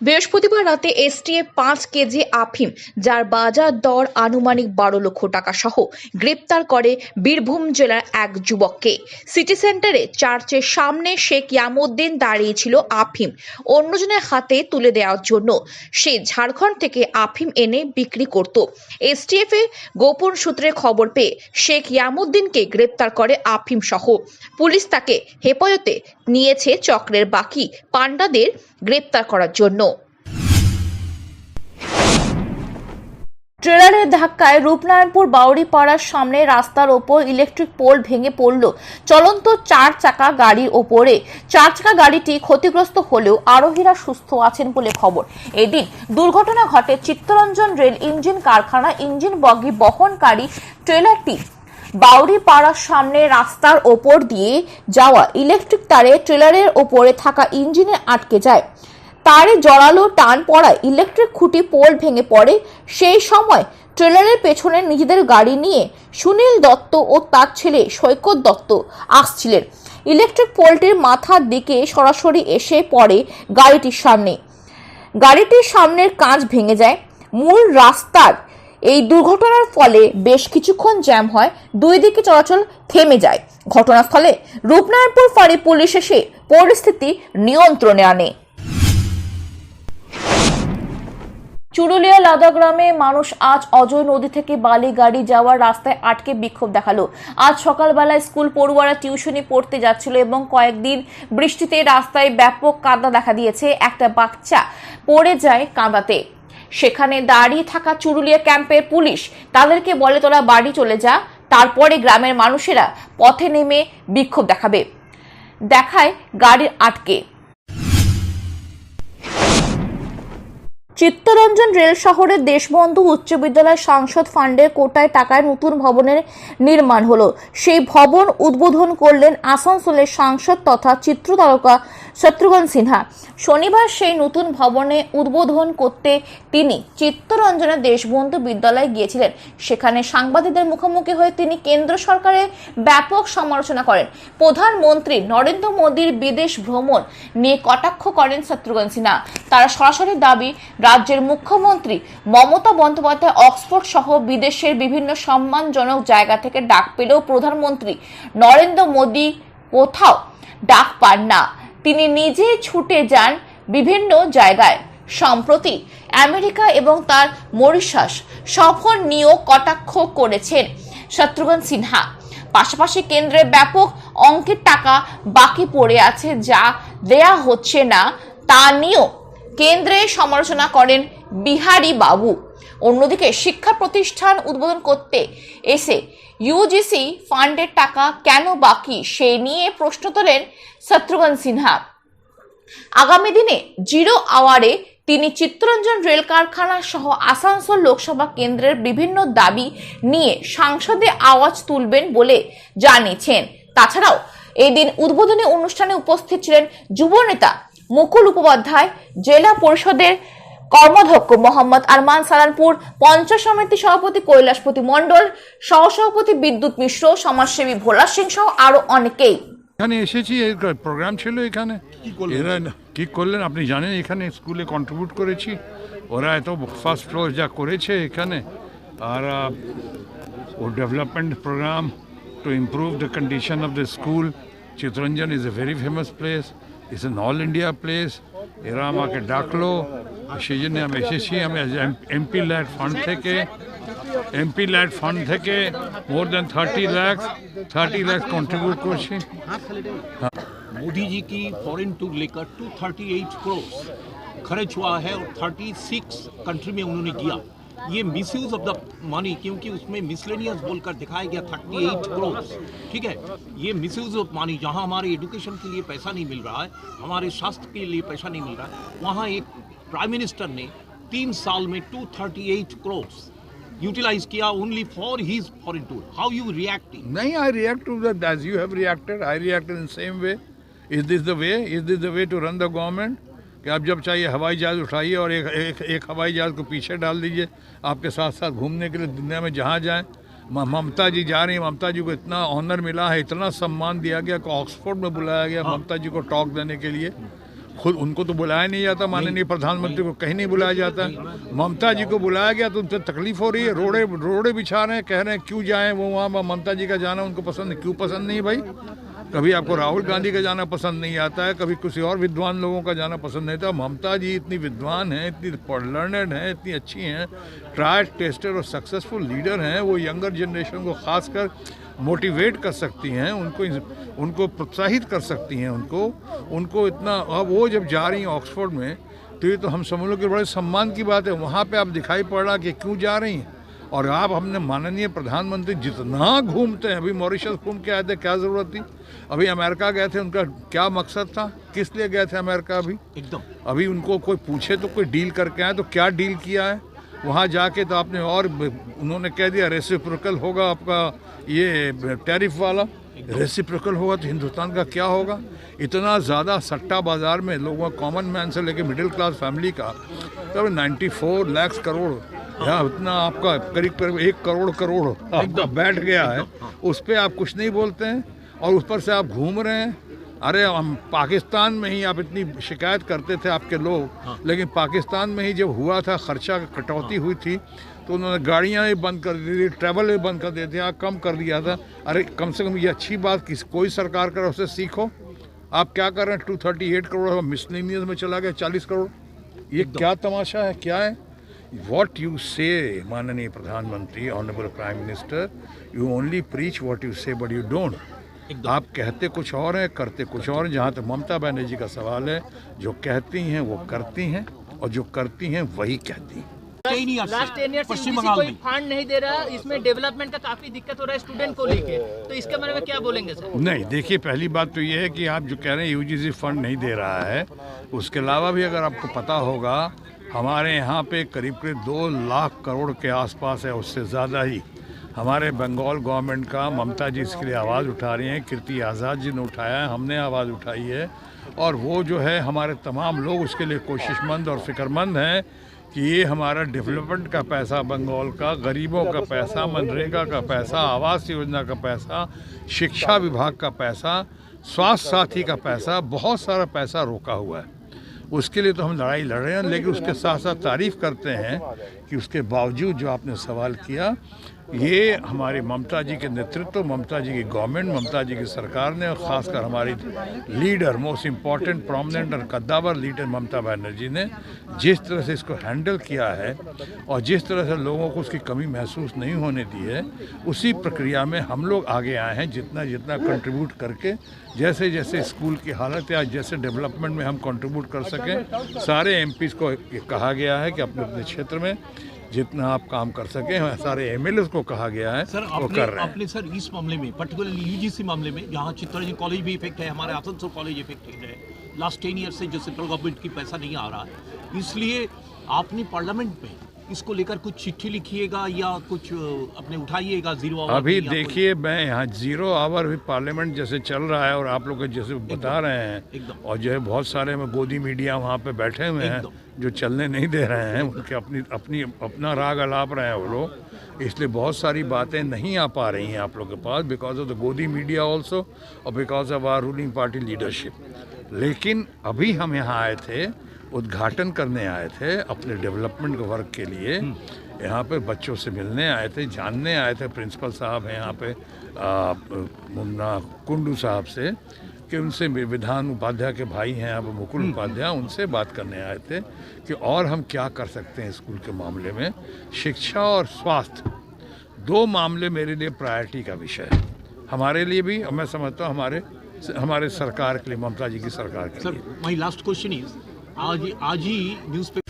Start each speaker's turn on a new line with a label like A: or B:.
A: বৃহস্পতিবার রাতে STF 5 KG আফিম যার বাজার দর আনুমানিক 12 লক্ষ টাকা সহ গ্রেপ্তার করে বীরভূম জেলার এক যুবককে। সিটি সেন্টারে চার্চের সামনে শেখ ইয়ামউদ্দিন দাঁড়িয়েছিল আফিম অন্যজনের হাতে তুলে দেওয়ার জন্য। সে ঝাড়খণ্ড থেকে আফিম এনে বিক্রি করত। এসটিএফ এর গোপন সূত্রে খবর পেয়ে শেখ ইয়ামউদ্দিনকে গ্রেপ্তার করে আফিম সহ। পুলিশ তাকে হেফাজতে নিয়েছে চক্রের বাকি পান্ডাদের গ্রেপ্তার করার জন্য। ট্রেলারের ধাক্কায় রূপনারায়ণপুর বাউরিপাড়ার সামনে রাস্তার ওপর ইলেকট্রিক পোল ভেঙে পড়ল চলন্ত 4 চাকা গাড়ির ওপরে। 4 চাকা গাড়িটি ক্ষতিগ্রস্ত হলেও আরোহীরা সুস্থ আছেন বলে খবর। এদিন দুর্ঘটনা ঘটে চিত্তরঞ্জন রেল ইঞ্জিন কারখানা ইঞ্জিন বগি বহনকারী ট্রেলারটি বাউরিপাড়ার সামনে রাস্তার ওপর দিয়ে যাওয়া ইলেকট্রিক তারে ট্রেলারের ওপরে থাকা ইঞ্জিনে আটকে যায়। তারে জড়ালো টান পড়ায় ইলেকট্রিক খুঁটি পোল ভেঙে পড়ে। সেই সময় ট্রেলারের পেছনে নিজেদের গাড়ি নিয়ে সুনীল দত্ত ও তার ছেলে সৈকত দত্ত আসছিলেন। ইলেকট্রিক পোলটির মাথার দিকে সরাসরি এসে পড়ে গাড়িটির সামনে। গাড়িটির সামনের কাঁচ ভেঙে যায়। মূল রাস্তার এই দুর্ঘটনার ফলে বেশ কিছুক্ষণ জ্যাম হয়, দুই দিকে চলাচল থেমে যায়। ঘটনাস্থলে রূপনারায়ণপুর ফাঁড়ি পুলিশ এসে পরিস্থিতি নিয়ন্ত্রণে আনে। চুরুলিয়া লাদা গ্রামে মানুষ আজ অজয় নদী থেকে বালি গাড়ি যাওয়ার রাস্তায় আটকে বিক্ষোভ দেখালো। আজ সকালবেলায় স্কুল পড়ুয়ারা টিউশনি পড়তে যাচ্ছিল এবং কয়েকদিন বৃষ্টিতে রাস্তায় ব্যাপক কাদা দেখা দিয়েছে। একটা বাচ্চা পড়ে যায় কাদাতে। সেখানে দাঁড়িয়ে থাকা চুরুলিয়া ক্যাম্পের পুলিশ তাদেরকে বলে তোরা বাড়ি চলে যা। তারপরে গ্রামের মানুষেরা পথে নেমে বিক্ষোভ দেখায় গাড়ির আটকে। চিত্তরঞ্জন রেল শহরের দেশবন্ধু উচ্চ বিদ্যালয় সাংসদ ফান্ডের কোটায় টাকায় নতুন ভবনের নির্মাণ হলো। সেই ভবন উদ্বোধন করলেন আসানসোলের সাংসদ তথা চিত্রতারকা শত্রুঘ্ন সিনহা। শনিবার সেই নতুন ভবনে উদ্বোধন করতে তিনি চিত্তরঞ্জনের দেশবন্ধু বিদ্যালয়ে গিয়েছিলেন। সেখানে সাংবাদিকদের মুখোমুখি হয়ে তিনি কেন্দ্র সরকারের ব্যাপক সমালোচনা করেন। প্রধানমন্ত্রী নরেন্দ্র মোদীর বিদেশ ভ্রমণ নিয়ে কটাক্ষ করেন শত্রুঘ্ন সিনহা। তারা সরাসরি দাবি রাজ্যের মুখ্যমন্ত্রী মমতা বন্দ্যোপাধ্যায় অক্সফোর্ড সহ বিদেশের বিভিন্ন সম্মানজনক জায়গা থেকে ডাক পেলেও প্রধানমন্ত্রী নরেন্দ্র মোদী কোথাও ডাক পান না। তিনি নিজে ছুটে যান বিভিন্ন জায়গায়। সম্প্রতি আমেরিকা এবং তার মরিশাস সফর নিয়েও কটাক্ষ করেছেন শত্রুঘ্ন সিনহা। পাশাপাশি কেন্দ্রের ব্যাপক অঙ্কের টাকা বাকি পড়ে আছে যা দেয়া হচ্ছে না তা নিয়েও কেন্দ্রে সমালোচনা করেন বিহারী বাবু। অন্যদিকে শিক্ষা প্রতিষ্ঠান উদ্বোধন করতে এসে ইউজিসি ফান্ডের টাকা কেন বাকি সে নিয়ে প্রশ্ন তোলেন শত্রুঘ্ন সিনহা। আগামী দিনে জিরো আওয়ারে তিনি চিত্তরঞ্জন রেল কারখানা সহ আসানসোল লোকসভা কেন্দ্রের বিভিন্ন দাবি নিয়ে সংসদে আওয়াজ তুলবেন বলে জানিয়েছেন। তাছাড়াও এই দিন উদ্বোধনী অনুষ্ঠানে উপস্থিত ছিলেন যুব নেতা মুকুল উপাধ্যায়, জেলা পরিষদের কর্মাধ্যক্ষ মোহাম্মদ আরমান সালানপুর, পঞ্চায়েত সমিতি সভাপতি কৈলাসপতি মণ্ডল, সহসভাপতি বিদ্যুৎ মিশ্র, সমাজসেবী ভোলা সিং সহ আরো অনেকেই।
B: এখানে এসেছি, প্রোগ্রাম ছিল এখানে। এরা কি করলেন আপনি জানেন, এখানে স্কুলে কন্ট্রিবিউট করেছি। ওরা এত ফার্স্ট ফ্লোর যা করেছে এখানে, আর ও development programme to improve the condition of the school. Chittaranjan is a very famous place, it's an all India place. এরা আমাকে ডাকলো, সেই জন্য আমি এসেছি। আমি এমপি ল্যাড ফান্ড থেকে মোর দেন 30 লাখ कंट्रीब्यूट করছি।
C: मोदी जी की फॉरेन टूर लेकर 238 करोड़ खर्च हुआ है और 36 कंट्री में उन्होंने किया। ये मिसयूज ऑफ द मनी, क्योंकि उसमें मिसलेनियस बोलकर दिखाया गया 38 करोड़। ठीक है, ये मिसयूज ऑफ मनी, जहां हमारे एजुकेशन के लिए पैसा नहीं मिल रहा है, हमारे स्वास्थ्य के लिए पैसा नहीं मिल रहा है, वहां एक प्राइम मिनिस्टर ने 3 साल में 238 करोड़ utilize किया only for his foreign tour. How you reacting?
B: नहीं, I react to that as you have reacted. I reacted in the same way. Is this the way? Is this the way to run the government? कि आप जब चाहिए हवाई जहाज़ उठाइए और एक हवाई जहाज़ को पीछे डाल दीजिए, आपके साथ साथ घूमने के लिए दुनिया में जहाँ जाएं। ममता जी जा रही हैं, ममता जी को इतना ऑनर मिला है, इतना सम्मान दिया गया कि ऑक्सफोर्ड में बुलाया गया ममता जी को टॉक देने के लिए। खुद उनको तो बुलाया नहीं जाता, माननीय प्रधानमंत्री को कहीं नहीं बुलाया जाता। ममता जी को बुलाया गया तो उनसे तकलीफ हो रही है, रोड़े बिछा रहे हैं, कह रहे हैं क्यों जाएं वो वहाँ, ममता जी का जाना उनको पसंद है। क्यों पसंद नहीं भाई? कभी आपको राहुल गांधी का जाना पसंद नहीं आता है, कभी किसी और विद्वान लोगों का जाना पसंद नहीं था। ममता जी इतनी विद्वान हैं, इतनी लर्नड हैं, इतनी अच्छी हैं, ट्राइड टेस्टेड और सक्सेसफुल लीडर हैं। वो यंगर जनरेशन को खासकर मोटिवेट कर सकती हैं, उनको प्रोत्साहित कर सकती हैं, उनको इतना। अब वो जब जा रही हैं ऑक्सफोर्ड में तो ये तो हम समझ लो कि बड़े सम्मान की बात है। वहाँ पे आप दिखाई पड़ रहा कि क्यों जा रही हैं। और आप हमने माननीय प्रधानमंत्री जितना घूमते हैं, अभी मॉरिशस घूम के आए थे, क्या ज़रूरत थी? अभी अमेरिका गए थे, उनका क्या मकसद था? किस लिए गए थे अमेरिका? अभी उनको कोई पूछे तो कोई डील करके आए तो क्या डील किया है? वहाँ जाके तो आपने और उन्होंने कह दिया रेसिप्रोकल होगा आपका ये टैरिफ वाला। रेसिप्रोकल होगा तो हिंदुस्तान का क्या होगा? इतना ज़्यादा सट्टा बाज़ार में लोगों, कॉमन मैन से लेके मिडिल क्लास फैमिली का तो 94 लाख करोड़ या उतना आपका करीब 1 करोड़ आपका बैठ गया है। उस पर आप कुछ नहीं बोलते हैं और उस पर से आप घूम रहे हैं। अरे हम पाकिस्तान में ही आप इतनी शिकायत करते थे आपके लोग, लेकिन पाकिस्तान में ही जब हुआ था खर्चा कटौती हुई थी तो उन्होंने गाड़ियाँ ही बंद कर दी थी, ट्रैवल भी बंद कर दिए थे, कम कर दिया था। अरे कम से कम ये अच्छी बात कोई सरकार करे उससे सीखो। आप क्या कर रहे हैं? 238 करोड़ मिसलेनियस में चला गया 40 करोड़। ये क्या तमाशा है? क्या है? What you say, माननीय प्रधानमंत्री, honourable prime minister, you only preach what you से बट यू डोंट। आप कहते कुछ और हैं, करते कुछ और हैं। जहाँ तक ममता बनर्जी का सवाल है, जो कहती हैं वो करती हैं और जो करती हैं वही कहती हैं।
D: लास्ट 10 ईयर से कोई फंड नहीं दे रहा, इसमें डेवलपमेंट का काफी दिक्कत हो रहा है स्टूडेंट को लेके, तो इसके बारे में क्या बोलेंगे सर?
B: नहीं, देखिए पहली बात तो ये है कि आप जो कह रहे हैं यूजीसी फंड नहीं दे रहा है, उसके अलावा भी अगर आपको पता होगा हमारे यहाँ पे करीब 2 लाख करोड़ के आसपास है, उससे ज़्यादा ही। हमारे बंगाल गवर्नमेंट का ममता जी इसके लिए आवाज़ उठा रही हैं, कीर्ति आज़ाद जी ने उठाया है, हमने आवाज़ उठाई है। और वो जो है हमारे तमाम लोग उसके लिए कोशिशमंद और फिक्रमंद हैं कि ये हमारा डेवलपमेंट का पैसा, बंगाल का गरीबों का पैसा, मनरेगा का पैसा, आवास योजना का पैसा, शिक्षा विभाग का पैसा, स्वास्थ्य साथी का पैसा, बहुत सारा पैसा रोका हुआ है। उसके लिए तो हम लड़ाई लड़ रहे हैं, लेकिन उसके साथ साथ तारीफ़ करते हैं कि उसके बावजूद जो आपने सवाल किया, ये हमारी ममता जी के नेतृत्व, ममता जी की गवर्नमेंट, ममता जी की सरकार ने, और ख़ासकर हमारी लीडर, मोस्ट इम्पॉर्टेंट, प्रोमिनेंट और कद्दावर लीडर ममता बनर्जी ने जिस तरह से इसको हैंडल किया है और जिस तरह से लोगों को उसकी कमी महसूस नहीं होने दी है, उसी प्रक्रिया में हम लोग आगे आए हैं। जितना जितना कंट्रीब्यूट करके, जैसे जैसे स्कूल की हालत या जैसे डेवलपमेंट में हम कंट्रीब्यूट कर सकें, सारे एमपीज़ को कहा गया है कि अपने अपने क्षेत्र में जितना आप काम कर सके, सारे एमएलए को कहा गया है
C: सर,
B: वो कर रहे हैं।
C: आपने सर इस मामले में, पर्टिकुलरली यूजीसी मामले में, जहाँ चित्तौड़गढ़ कॉलेज भी इफेक्ट है, हमारे आसनसोल कॉलेज इफेक्टेड है, लास्ट 10 ईयर से जो सेंट्रल गवर्नमेंट की पैसा नहीं आ रहा है, इसलिए आपने पार्लियामेंट में इसको लेकर कुछ चिट्ठी लिखिएगा या कुछ अपने उठाइएगा 0 आवर?
B: अभी देखिए, मैं यहाँ 0 आवर भी पार्लियामेंट जैसे चल रहा है और आप लोग जैसे बता रहे हैं, और जो है बहुत सारे में गोदी मीडिया वहाँ पे बैठे हुए हैं जो चलने नहीं दे रहे हैं, उनके अपना राग अलाप रहे हैं वो लोग, इसलिए बहुत सारी बातें नहीं आ पा रही हैं आप लोग के पास, because of the Godi media also और because of our ruling party leadership. लेकिन अभी हम यहाँ आए थे, उद्घाटन करने आए थे अपने डेवलपमेंट वर्क के लिए, यहाँ पे बच्चों से मिलने आए थे, जानने आए थे। प्रिंसिपल साहब हैं यहाँ पे मुन्ना कुंडू साहब से, कि उनसे विधान उपाध्याय के भाई हैं अब मुकुल उपाध्याय, उनसे बात करने आए थे कि और हम क्या कर सकते हैं स्कूल के मामले में। शिक्षा और स्वास्थ्य 2 मामले मेरे लिए प्रायोरिटी का विषय है, हमारे लिए भी, और मैं समझता हूँ हमारे सरकार के लिए, ममता जी की सरकार के लिए।
C: Sir, my last question is, आज ही न्यूज़पेपर